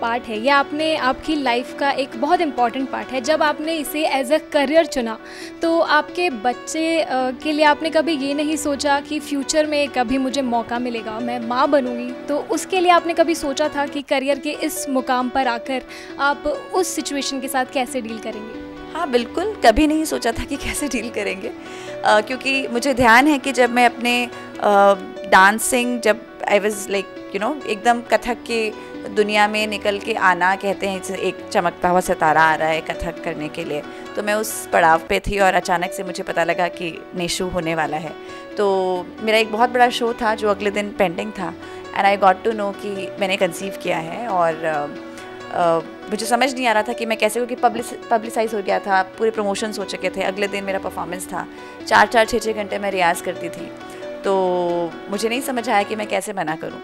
पार्ट है, ये आपकी लाइफ का एक बहुत इम्पॉर्टेंट पार्ट है। जब आपने इसे एज अ करियर चुना तो आपके बच्चे के लिए आपने कभी ये नहीं सोचा कि फ्यूचर में कभी मुझे मौका मिलेगा, मैं माँ बनूंगी, तो उसके लिए आपने कभी सोचा था कि करियर के इस मुकाम पर आकर आप उस सिचुएशन के साथ कैसे डील करेंगे? हाँ बिल्कुल, कभी नहीं सोचा था कि कैसे डील करेंगे, क्योंकि मुझे ध्यान है कि जब मैं अपने डांसिंग, जब I was like you know एकदम कथक के दुनिया में निकल के आना, कहते हैं एक चमकता हुआ सितारा आ रहा है कथक करने के लिए, तो मैं उस पड़ाव पे थी और अचानक से मुझे पता लगा कि नेशू होने वाला है। तो मेरा एक बहुत बड़ा शो था जो अगले दिन पेंडिंग था, and I got to know कि मैंने कंसीव किया है। और मुझे समझ नहीं आ रहा था कि मैं कैसे, क्योंकि पब्लिसाइज हो गया था, पूरे प्रमोशंस हो चुके थे, अगले दिन मेरा परफॉर्मेंस था, 4-4, 6-6 घंटे मैं रियाज़ करती थी, तो मुझे नहीं समझ आया कि मैं कैसे मना करूं।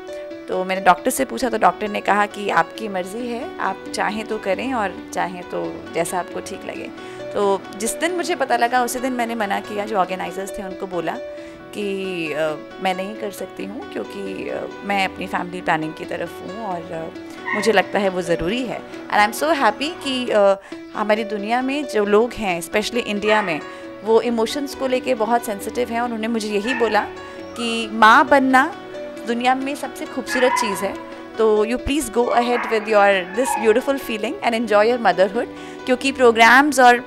तो मैंने डॉक्टर से पूछा तो डॉक्टर ने कहा कि आपकी मर्ज़ी है, आप चाहें तो करें और चाहें तो जैसा आपको ठीक लगे। तो जिस दिन मुझे पता लगा उसी दिन मैंने मना किया। जो ऑर्गेनाइजर्स थे उनको बोला कि मैं नहीं कर सकती हूँ, क्योंकि मैं अपनी फैमिली प्लानिंग की तरफ हूँ और मुझे लगता है वो ज़रूरी है। And I am so happy कि हमारी दुनिया में जो लोग हैं, स्पेशली इंडिया में, वो इमोशंस को लेके बहुत सेंसिटिव हैं। और उन्होंने मुझे यही बोला कि माँ बनना दुनिया में सबसे खूबसूरत चीज़ है, तो you please go ahead with your this beautiful feeling and enjoy your motherhood, क्योंकि प्रोग्राम्स और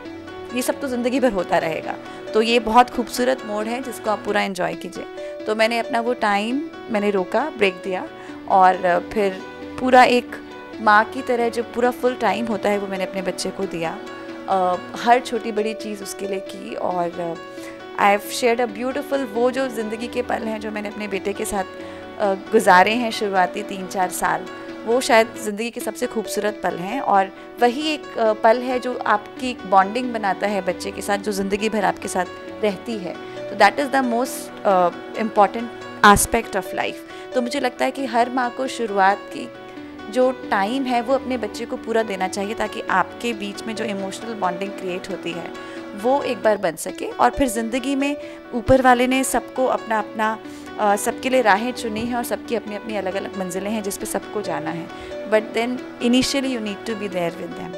ये सब तो ज़िंदगी भर होता रहेगा, तो ये बहुत खूबसूरत मोड है जिसको आप पूरा एंजॉय कीजिए। तो मैंने अपना वो टाइम मैंने रोका, ब्रेक दिया, और फिर पूरा एक माँ की तरह जो पूरा फुल टाइम होता है वो मैंने अपने बच्चे को दिया। हर छोटी बड़ी चीज़ उसके लिए की, और I have shared a beautiful, वो जो ज़िंदगी के पल हैं जो मैंने अपने बेटे के साथ गुजारे हैं शुरुआती 3-4 साल, वो शायद ज़िंदगी के सबसे खूबसूरत पल हैं। और वही एक पल है जो आपकी एक बॉन्डिंग बनाता है बच्चे के साथ, जो ज़िंदगी भर आपके साथ रहती है। तो that is the most important aspect of life. तो मुझे लगता है कि हर माँ को शुरुआत की जो टाइम है वो अपने बच्चे को पूरा देना चाहिए, ताकि आपके बीच में जो इमोशनल बॉन्डिंग क्रिएट होती है वो एक बार बन सके। और फिर ज़िंदगी में ऊपर वाले ने सबको अपना अपना सबके लिए राहें चुनी हैं, और सबकी अपनी अपनी अलग अलग मंजिलें हैं जिस पे सबको जाना है, but then initially you need to be there with them.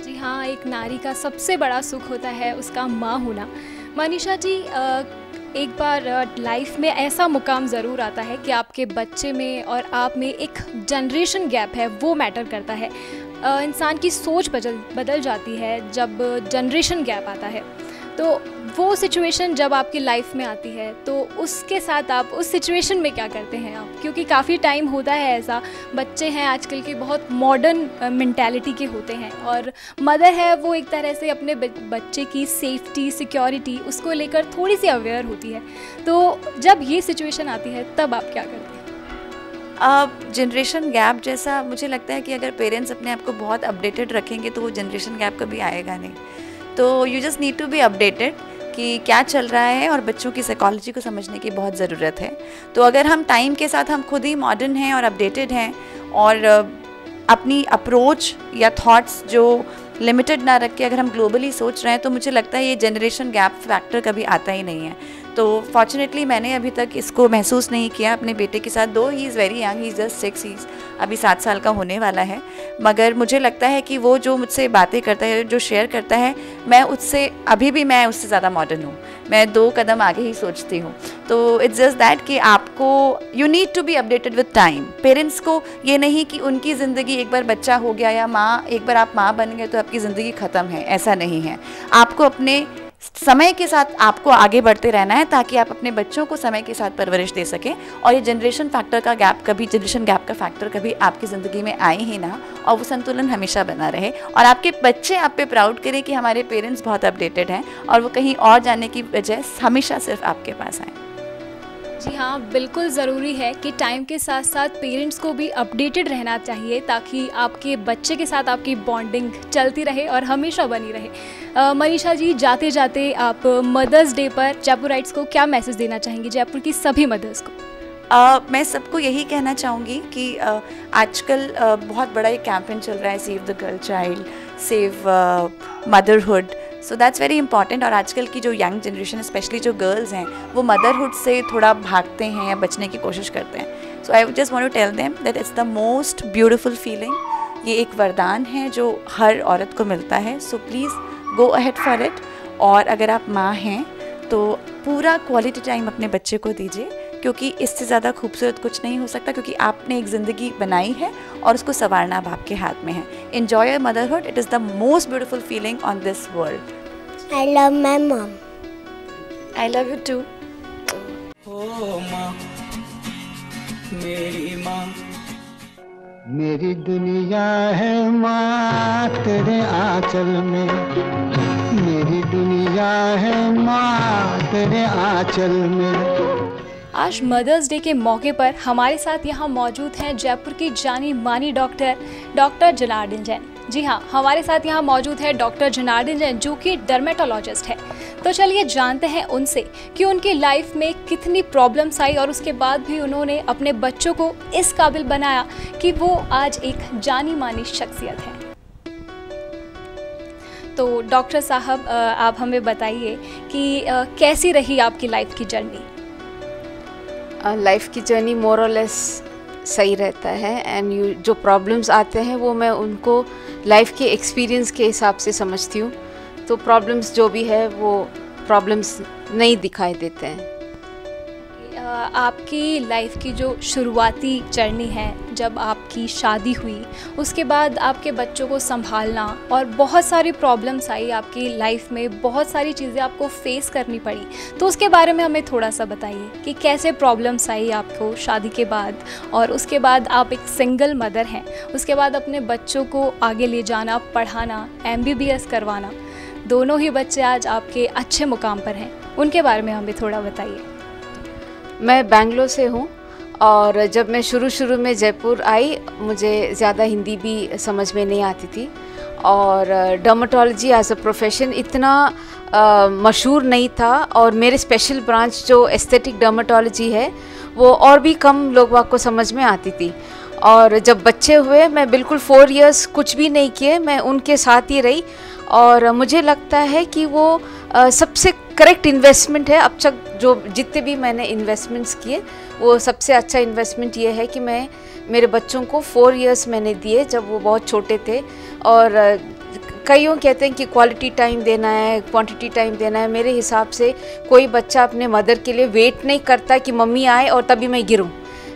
जी हाँ, एक नारी का सबसे बड़ा सुख होता है उसका माँ होना। मनीषा जी, एक बार लाइफ में ऐसा मुकाम ज़रूर आता है कि आपके बच्चे में और आप में एक जनरेशन गैप है, वो मैटर करता है। इंसान की सोच बदल जाती है जब जनरेशन गैप आता है। तो वो सिचुएशन जब आपकी लाइफ में आती है तो उसके साथ आप उस सिचुएशन में क्या करते हैं आप? क्योंकि काफ़ी टाइम होता है ऐसा, बच्चे हैं आजकल के बहुत मॉडर्न मेंटालिटी के होते हैं, और मदर है वो एक तरह से अपने बच्चे की सेफ्टी, सिक्योरिटी, उसको लेकर थोड़ी सी अवेयर होती है। तो जब ये सिचुएशन आती है तब आप क्या करते हैं? जनरेशन गैप जैसा मुझे लगता है कि अगर पेरेंट्स अपने आप को बहुत अपडेटेड रखेंगे तो वो जनरेशन गैप कभी आएगा नहीं। तो you just need to be updated कि क्या चल रहा है, और बच्चों की साइकोलॉजी को समझने की बहुत ज़रूरत है। तो अगर हम टाइम के साथ हम खुद ही मॉडर्न हैं और अपडेटेड हैं, और अपनी अप्रोच या थॉट्स जो लिमिटेड ना रख के अगर हम ग्लोबली सोच रहे हैं, तो मुझे लगता है ये जनरेशन गैप फैक्टर कभी आता ही नहीं है। तो फॉर्चुनेटली मैंने अभी तक इसको महसूस नहीं किया अपने बेटे के साथ। दो he is very young, he is just 6, ही अभी 7 साल का होने वाला है, मगर मुझे लगता है कि वो जो मुझसे बातें करता है, जो शेयर करता है, मैं उससे ज़्यादा मॉडर्न हूँ, मैं 2 कदम आगे ही सोचती हूँ। तो इट्स जस्ट दैट कि आपको you need to be updated with time. Parents को ये नहीं कि उनकी ज़िंदगी, एक बार बच्चा हो गया या एक बार आप माँ बन गए तो आपकी ज़िंदगी ख़त्म है, ऐसा नहीं है। आपको अपने समय के साथ आपको आगे बढ़ते रहना है, ताकि आप अपने बच्चों को समय के साथ परवरिश दे सकें, और ये जनरेशन गैप का फैक्टर कभी आपकी ज़िंदगी में आए ही ना, और वो संतुलन हमेशा बना रहे, और आपके बच्चे आप पे प्राउड करें कि हमारे पेरेंट्स बहुत अपडेटेड हैं, और वो कहीं और जाने की बजाय हमेशा सिर्फ आपके पास आएँ। जी हाँ, बिल्कुल ज़रूरी है कि टाइम के साथ साथ पेरेंट्स को भी अपडेटेड रहना चाहिए, ताकि आपके बच्चे के साथ आपकी बॉन्डिंग चलती रहे और हमेशा बनी रहे। मनीषा जी, जाते जाते आप मदर्स डे पर जयपुराइट्स को क्या मैसेज देना चाहेंगी, जयपुर की सभी मदर्स को? मैं सबको यही कहना चाहूँगी कि आजकल बहुत बड़ा एक कैंपेन चल रहा है, save the girl child, save motherhood. So that's very important. और आजकल की जो यंग जनरेशन, स्पेशली जो गर्ल्स हैं, वो मदरहुड से थोड़ा भागते हैं या बचने की कोशिश करते हैं। So I just want to tell them that it's the most beautiful feeling. ये एक वरदान है जो हर औरत को मिलता है। So please go ahead for it. और अगर आप माँ हैं तो पूरा क्वालिटी टाइम अपने बच्चे को दीजिए, क्योंकि इससे ज़्यादा खूबसूरत कुछ नहीं हो सकता, क्योंकि आपने एक ज़िंदगी बनाई है और उसको संवारना अब आपके हाथ में है। Enjoy your motherhood, it is the most beautiful feeling on this world. I love my mom. I love you too. ओ माँ, मेरी माँ। मेरी दुनिया है माँ तेरे आंचल में, मेरी दुनिया है माँ तेरे आंचल में। आज मदर्स डे के मौके पर हमारे साथ यहाँ मौजूद हैं जयपुर की जानी मानी डॉक्टर जनार्दन जैन। जी हाँ, हमारे साथ यहाँ मौजूद है डॉक्टर जनार्दन जैन, जो कि डर्मेटोलॉजिस्ट है। तो चलिए जानते हैं उनसे कि उनकी लाइफ में कितनी प्रॉब्लम्स आई और उसके बाद भी उन्होंने अपने बच्चों को इस काबिल बनाया कि वो आज एक जानी मानी शख्सियत है। तो डॉक्टर साहब, आप हमें बताइए कि कैसी रही आपकी लाइफ की जर्नी? लाइफ की जर्नी मोर और लेस सही रहता है। एंड जो प्रॉब्लम्स आते हैं वो मैं उनको लाइफ के एक्सपीरियंस के हिसाब से समझती हूँ। तो प्रॉब्लम्स जो भी है वो प्रॉब्लम्स नहीं दिखाई देते हैं। आपकी लाइफ की जो शुरुआती जर्नी है, जब आपकी शादी हुई, उसके बाद आपके बच्चों को संभालना और बहुत सारी प्रॉब्लम्स आई आपकी लाइफ में, बहुत सारी चीज़ें आपको फेस करनी पड़ी, तो उसके बारे में हमें थोड़ा सा बताइए कि कैसे प्रॉब्लम्स आई आपको शादी के बाद, और उसके बाद आप एक सिंगल मदर हैं, उसके बाद अपने बच्चों को आगे ले जाना, पढ़ाना, MBBS करवाना, दोनों ही बच्चे आज आपके अच्छे मुकाम पर हैं, उनके बारे में हमें थोड़ा बताइए। मैं बेंगलोर से हूँ और जब मैं शुरू में जयपुर आई, मुझे ज़्यादा हिंदी भी समझ में नहीं आती थी और डर्मेटोलॉजी एज अ प्रोफेशन इतना मशहूर नहीं था, और मेरे स्पेशल ब्रांच जो एस्थेटिक डर्मेटोलॉजी है वो और भी कम लोगों को समझ में आती थी। और जब बच्चे हुए, मैं बिल्कुल 4 इयर्स कुछ भी नहीं किए, मैं उनके साथ ही रही और मुझे लगता है कि वो सबसे करेक्ट इन्वेस्टमेंट है। अब तक जो जितने भी मैंने इन्वेस्टमेंट्स किए, वो सबसे अच्छा इन्वेस्टमेंट ये है कि मैं मेरे बच्चों को 4 इयर्स मैंने दिए जब वो बहुत छोटे थे। और कईयों कहते हैं कि क्वालिटी टाइम देना है, क्वांटिटी टाइम देना है। मेरे हिसाब से कोई बच्चा अपने मदर के लिए वेट नहीं करता कि मम्मी आए और तभी मैं गिरूं।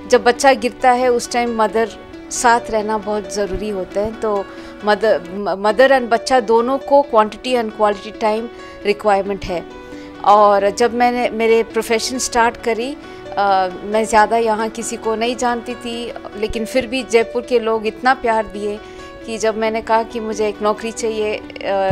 जब बच्चा गिरता है उस टाइम मदर साथ रहना बहुत ज़रूरी होता है। तो मदर एंड बच्चा दोनों को quantity and quality time requirement है। और जब मैंने मेरे प्रोफेशन स्टार्ट करी, मैं ज़्यादा यहाँ किसी को नहीं जानती थी, लेकिन फिर भी जयपुर के लोग इतना प्यार दिए कि जब मैंने कहा कि मुझे एक नौकरी चाहिए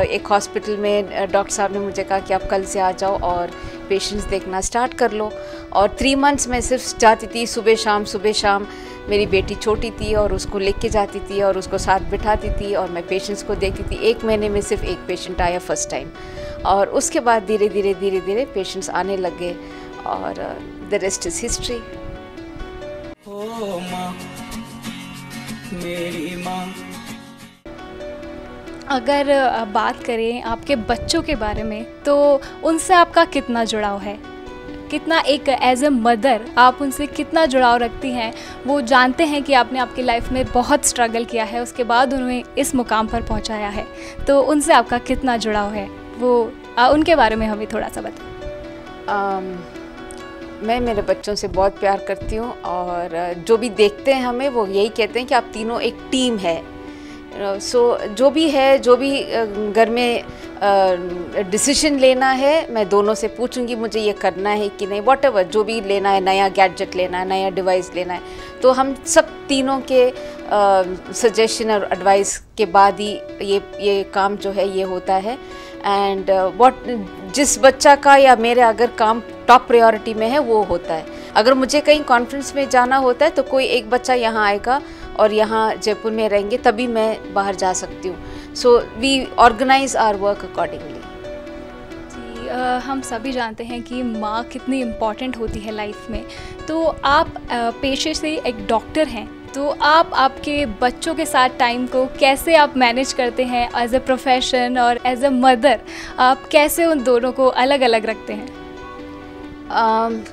एक हॉस्पिटल में, डॉक्टर साहब ने मुझे कहा कि आप कल से आ जाओ और पेशेंट्स देखना स्टार्ट कर लो। और 3 मंथ्स मैं सिर्फ जाती थी सुबह शाम। मेरी बेटी छोटी थी और उसको लेके जाती थी और उसको साथ बिठाती थी और मैं पेशेंट्स को देखती थी। 1 महीने में सिर्फ 1 पेशेंट आया फर्स्ट टाइम, और उसके बाद धीरे धीरे पेशेंट्स आने लग गए और द रेस्ट इज़ हिस्ट्री। ओ माँ, मेरी माँ। अगर बात करें आपके बच्चों के बारे में, तो उनसे आपका कितना जुड़ाव है? कितना एक एज ए मदर आप उनसे कितना जुड़ाव रखती हैं? वो जानते हैं कि आपने आपकी लाइफ में बहुत स्ट्रगल किया है, उसके बाद उन्हें इस मुकाम पर पहुंचाया है, तो उनसे आपका कितना जुड़ाव है? वो उनके बारे में हमें थोड़ा सा बताएं। मैं मेरे बच्चों से बहुत प्यार करती हूँ और जो भी देखते हैं हमें वो यही कहते हैं कि आप तीनों एक टीम है। जो भी है, जो भी घर में डिसीजन लेना है, मैं दोनों से पूछूंगी मुझे ये करना है कि नहीं, व्हाटएवर जो भी लेना है, नया गैजेट लेना है, नया डिवाइस लेना है, तो हम सब तीनों के सजेशन और एडवाइस के बाद ही ये काम जो है ये होता है। एंड जिस बच्चा का या मेरे अगर काम टॉप प्रायोरिटी में है वो होता है। अगर मुझे कहीं कॉन्फ्रेंस में जाना होता है तो कोई एक बच्चा यहाँ आएगा और यहाँ जयपुर में रहेंगे तभी मैं बाहर जा सकती हूँ। So we organize our work accordingly. हम सभी जानते हैं कि माँ कितनी इम्पॉर्टेंट होती है लाइफ में। तो आप पेशे से एक डॉक्टर हैं, तो आप आपके बच्चों के साथ टाइम को कैसे आप मैनेज करते हैं एज ए प्रोफेशन और एज ए मदर? आप कैसे उन दोनों को अलग अलग रखते हैं?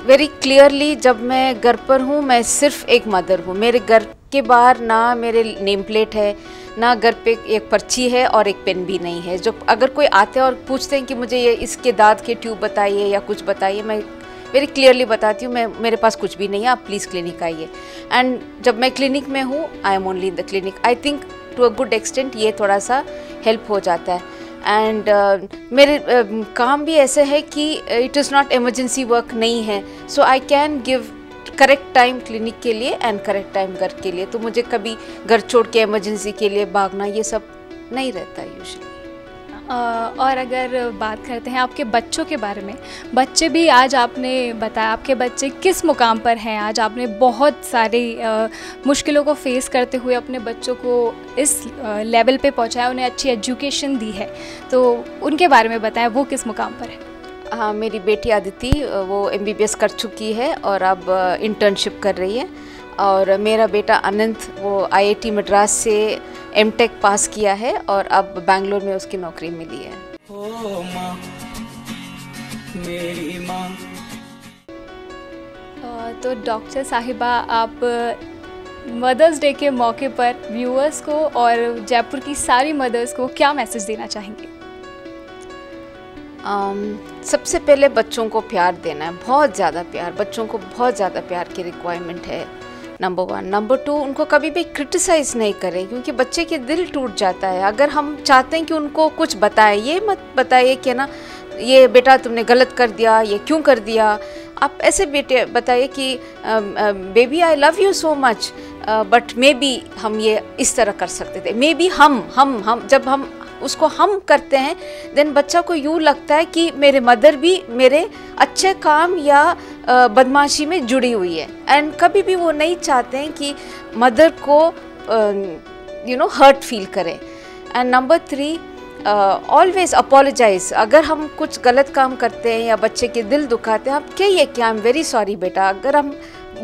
वेरी क्लियरली, जब मैं घर पर हूँ मैं सिर्फ एक मदर हूँ। मेरे घर के बाहर ना मेरे नेम प्लेट है, ना घर पे एक पर्ची है और एक पेन भी नहीं है। जो अगर कोई आते हैं और पूछते हैं कि मुझे ये इसके दांत के ट्यूब बताइए या कुछ बताइए, मैं वेरी क्लियरली बताती हूँ मेरे पास कुछ भी नहीं है, आप प्लीज़ क्लिनिक आइए। एंड जब मैं क्लिनिक में हूँ, I am only in the clinic. I think to a good extent ये थोड़ा सा हेल्प हो जाता है। एंड मेरे काम भी ऐसे है कि it is not emergency work नहीं है, so I can give correct time clinic के लिए एंड करेक्ट टाइम घर के लिए। तो मुझे कभी घर छोड़ के इमरजेंसी के लिए भागना ये सब नहीं रहता यूजुअली। और अगर बात करते हैं आपके बच्चों के बारे में, बच्चे भी आज आपने बताया आपके बच्चे किस मुकाम पर हैं। आज आपने बहुत सारी मुश्किलों को फेस करते हुए अपने बच्चों को इस लेवल पे पहुंचाया, उन्हें अच्छी एजुकेशन दी है, तो उनके बारे में बताएं, वो किस मुकाम पर है? हाँ, मेरी बेटी आदिति वो MBBS कर चुकी है और अब इंटर्नशिप कर रही है। और मेरा बेटा अनंत वो IIT मद्रास से MTech पास किया है और अब बेंगलोर में उसकी नौकरी मिली है। ओ माँ, मेरी माँ। तो डॉक्टर साहिबा, आप मदर्स डे के मौके पर व्यूअर्स को और जयपुर की सारी मदर्स को क्या मैसेज देना चाहेंगे? सबसे पहले बच्चों को प्यार देना है, बहुत ज़्यादा प्यार। बच्चों को बहुत ज़्यादा प्यार की रिक्वायरमेंट है, नंबर 1। नंबर 2, उनको कभी भी क्रिटिसाइज़ नहीं करें, क्योंकि बच्चे के दिल टूट जाता है। अगर हम चाहते हैं कि उनको कुछ बताएं, ये मत बताइए कि ना ये बेटा तुमने गलत कर दिया, ये क्यों कर दिया। आप ऐसे बेटे बताइए कि baby I love you so much, but may be हम ये इस तरह कर सकते थे। मे बी हम जब हम उसको हम करते हैं, देन बच्चा को यूँ लगता है कि मेरे मदर भी मेरे अच्छे काम या बदमाशी में जुड़ी हुई है। एंड कभी भी वो नहीं चाहते हैं कि मदर को हर्ट फील करें। And number 3, always apologize. अगर हम कुछ गलत काम करते हैं या बच्चे के दिल दुखाते हैं, आप कहिए कि आई एम वेरी सॉरी बेटा। अगर हम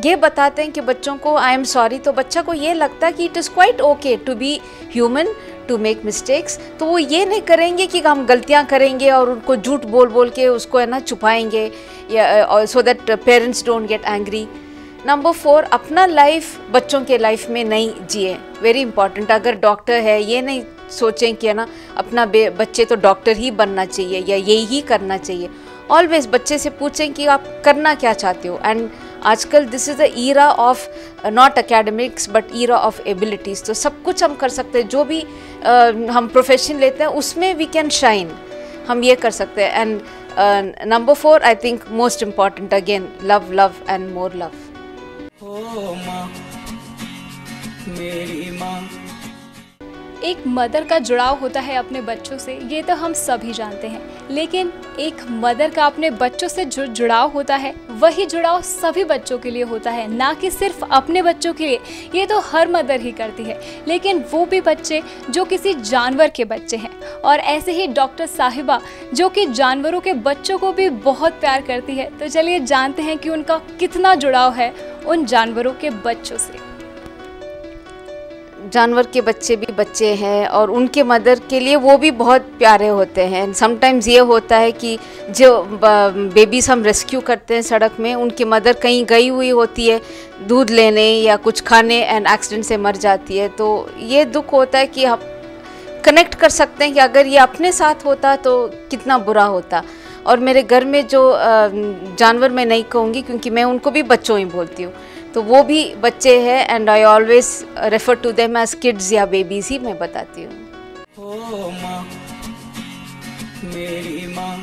ये बताते हैं कि बच्चों को आई एम सॉरी, तो बच्चा को ये लगता है कि it is quite okay to be human, to make mistakes. तो वो ये नहीं करेंगे कि हम गलतियाँ करेंगे और उनको झूठ बोल के उसको है ना छुपाएंगे, या so that parents don't get angry. Number 4, अपना लाइफ बच्चों के लाइफ में नहीं जिए, वेरी इंपॉर्टेंट। अगर डॉक्टर है, ये नहीं सोचें कि है ना अपना बच्चे तो डॉक्टर ही बनना चाहिए या यही ही करना चाहिए। ऑलवेज बच्चे से पूछें कि आप करना क्या चाहते हो। एंड आजकल this is the era of not academics but era of abilities. तो सब कुछ हम कर सकते हैं, जो भी हम प्रोफेशन लेते हैं उसमें वी कैन शाइन, हम ये कर सकते हैं। And number 4, I think most important again, love love and more love. ओ माँ, मेरी माँ। एक मदर का जुड़ाव होता है अपने बच्चों से, ये तो हम सभी जानते हैं, लेकिन एक मदर का अपने बच्चों से जो जुड़ाव होता है, वही जुड़ाव सभी बच्चों के लिए होता है, ना कि सिर्फ अपने बच्चों के लिए। ये तो हर मदर ही करती है, लेकिन वो भी बच्चे जो किसी जानवर के बच्चे हैं। और ऐसे ही डॉक्टर साहिबा जो कि जानवरों के बच्चों को भी बहुत प्यार करती है। तो चलिए जानते हैं कि उनका कितना जुड़ाव है उन जानवरों के बच्चों से। जानवर के बच्चे भी बच्चे हैं और उनके मदर के लिए वो भी बहुत प्यारे होते हैं। समटाइम्स ये होता है कि जो बेबीज़ हम रेस्क्यू करते हैं सड़क में, उनकी मदर कहीं गई हुई होती है दूध लेने या कुछ खाने एंड एक्सीडेंट से मर जाती है। तो ये दुख होता है कि हम कनेक्ट कर सकते हैं कि अगर ये अपने साथ होता तो कितना बुरा होता। और मेरे घर में जो जानवर मैं नहीं कहूँगी क्योंकि मैं उनको भी बच्चों ही बोलती हूँ, तो वो भी बच्चे हैं and I always refer to them as kids या बेबीज ही मैं बताती हूँ। ओ माँ, मेरी माँ।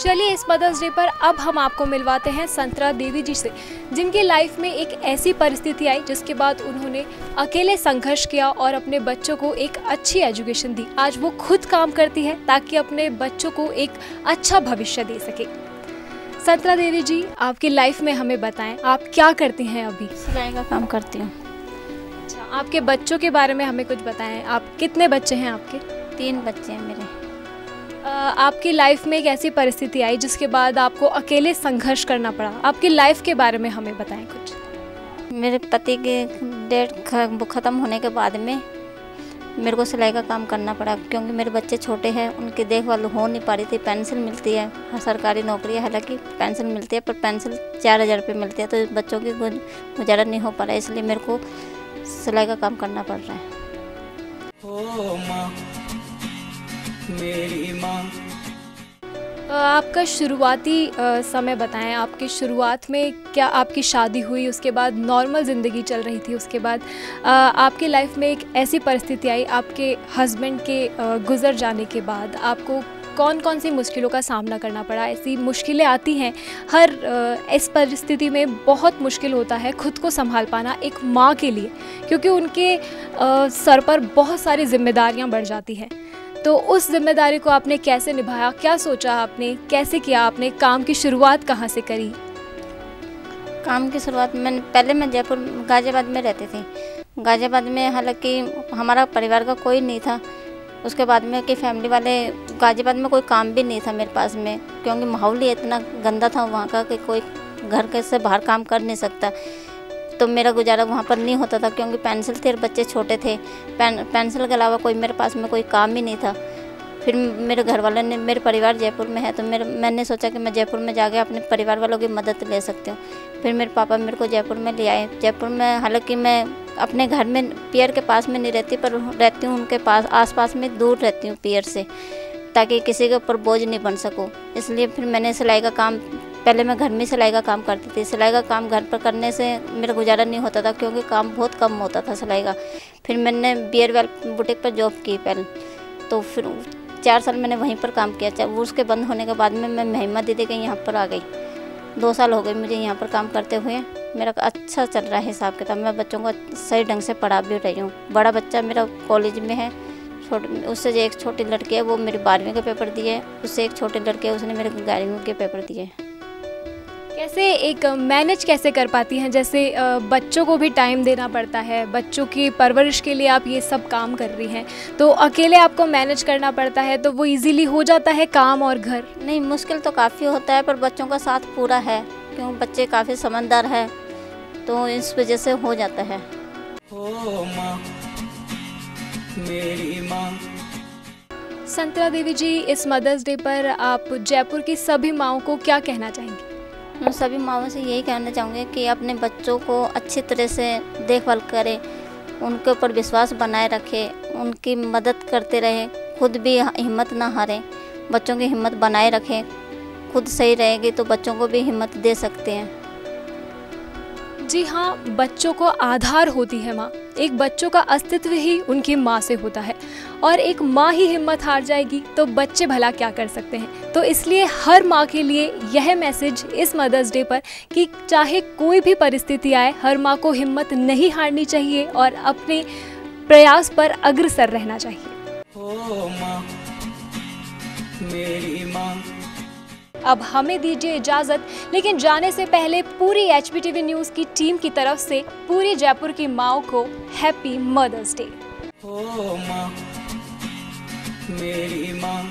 चलिए इस मदर्स डे पर अब हम आपको मिलवाते हैं संतरा देवी जी से, जिनकी लाइफ में एक ऐसी परिस्थिति आई जिसके बाद उन्होंने अकेले संघर्ष किया और अपने बच्चों को एक अच्छी एजुकेशन दी। आज वो खुद काम करती है ताकि अपने बच्चों को एक अच्छा भविष्य दे सके। संतरा देवी जी, आपकी लाइफ में हमें बताएं, आप क्या करती हैं अभी? सिलाई का काम करती हूँ। अच्छा, आपके बच्चों के बारे में हमें कुछ बताएं। आप कितने बच्चे हैं आपके? 3 बच्चे हैं मेरे। आपकी लाइफ में एक ऐसी परिस्थिति आई जिसके बाद आपको अकेले संघर्ष करना पड़ा, आपकी लाइफ के बारे में हमें बताएं कुछ। मेरे पति के डेट ख़त्म होने के बाद में मेरे को सिलाई का काम करना पड़ा, क्योंकि मेरे बच्चे छोटे हैं, उनकी देखभाल हो नहीं पा रही थी। पेंशन मिलती है, सरकारी नौकरी है, हालांकि पेंशन मिलती है, पर पेंशन 4000 रुपये मिलती है, तो बच्चों की गुजारा नहीं हो पा रहा है, इसलिए मेरे को सिलाई का काम करना पड़ रहा है। ओ माँ, मेरी माँ। आपका शुरुआती समय बताएं, आपकी शुरुआत में क्या आपकी शादी हुई, उसके बाद नॉर्मल ज़िंदगी चल रही थी, उसके बाद आपकी लाइफ में एक ऐसी परिस्थिति आई, आपके हस्बैंड के गुज़र जाने के बाद आपको कौन कौन सी मुश्किलों का सामना करना पड़ा? ऐसी मुश्किलें आती हैं हर इस परिस्थिति में, बहुत मुश्किल होता है खुद को संभाल पाना एक माँ के लिए, क्योंकि उनके सर पर बहुत सारी जिम्मेदारियाँ बढ़ जाती हैं। तो उस जिम्मेदारी को आपने कैसे निभाया, क्या सोचा आपने, कैसे किया आपने, काम की शुरुआत कहाँ से करी? काम की शुरुआत पहले मैं जयपुर गाज़ियाबाद में रहती थी। गाज़ियाबाद में हालांकि हमारा परिवार का कोई नहीं था। उसके बाद में कि फैमिली वाले, गाज़ियाबाद में कोई काम भी नहीं था मेरे पास में, क्योंकि माहौल ही इतना गंदा था वहाँ का कि कोई घर के से बाहर काम कर नहीं सकता। तो मेरा गुजारा वहाँ पर नहीं होता था, क्योंकि पेंसिल थे और बच्चे छोटे थे। पेंसिल के अलावा कोई मेरे पास में कोई काम ही नहीं था। फिर मेरे घर वाले ने, मेरे परिवार जयपुर में है, तो मैंने सोचा कि मैं जयपुर में जाके अपने परिवार वालों की मदद ले सकती हूँ। फिर मेरे पापा मेरे को जयपुर में ले आए। जयपुर में हालांकि मैं अपने घर में पियर के पास में नहीं रहती, पर रहती हूँ उनके पास, आसपास में दूर रहती हूँ पियर से, ताकि किसी के ऊपर बोझ नहीं बन सकूँ। इसलिए फिर मैंने सिलाई का काम, पहले मैं घर में सिलाई का काम करती थी। सिलाई का काम घर पर करने से मेरा गुजारा नहीं होता था, क्योंकि काम बहुत कम होता था सिलाई का। फिर मैंने बियरवेल बुटीक पर जॉब की पहले, तो फिर 4 साल मैंने वहीं पर काम किया। वो उसके बंद होने के बाद में मैं महिमा दीदी के यहाँ पर आ गई। 2 साल हो गए मुझे यहाँ पर काम करते हुए। मेरा अच्छा चल रहा है हिसाब किताब। मैं बच्चों को सही ढंग से पढ़ा भी रही हूँ। बड़ा बच्चा मेरा कॉलेज में है, उससे जो एक छोटी लड़की है वो मेरी 12वीं के पेपर दिए, उससे एक छोटी लड़की है उसने मेरे 11वीं के पेपर दिए। कैसे एक मैनेज कैसे कर पाती हैं, जैसे बच्चों को भी टाइम देना पड़ता है, बच्चों की परवरिश के लिए आप ये सब काम कर रही हैं, तो अकेले आपको मैनेज करना पड़ता है, तो वो इजीली हो जाता है काम और घर? नहीं, मुश्किल तो काफ़ी होता है, पर बच्चों का साथ पूरा है, क्योंकि बच्चे काफ़ी समझदार है, तो इस वजह से हो जाता है। ओ माँ, मेरी माँ। संतरा देवी जी, इस मदर्स डे पर आप जयपुर की सभी माँओं को क्या कहना चाहेंगी? मैं सभी माँओं से यही कहना चाहूँगी कि अपने बच्चों को अच्छी तरह से देखभाल करें, उनके ऊपर विश्वास बनाए रखें, उनकी मदद करते रहें, खुद भी हिम्मत ना हारें, बच्चों की हिम्मत बनाए रखें। खुद सही रहेगी तो बच्चों को भी हिम्मत दे सकते हैं। जी हाँ, बच्चों को आधार होती है माँ। एक बच्चों का अस्तित्व ही उनकी माँ से होता है, और एक माँ ही हिम्मत हार जाएगी तो बच्चे भला क्या कर सकते हैं। तो इसलिए हर माँ के लिए यह मैसेज इस मदर्स डे पर कि चाहे कोई भी परिस्थिति आए, हर माँ को हिम्मत नहीं हारनी चाहिए और अपने प्रयास पर अग्रसर रहना चाहिए। ओ माँ, मेरी माँ। अब हमें दीजिए इजाज़त, लेकिन जाने से पहले पूरी HPTV न्यूज़ की टीम की तरफ से पूरी जयपुर की माँओं को हैप्पी मदर्स डे। ओ माँ, मेरी माँ।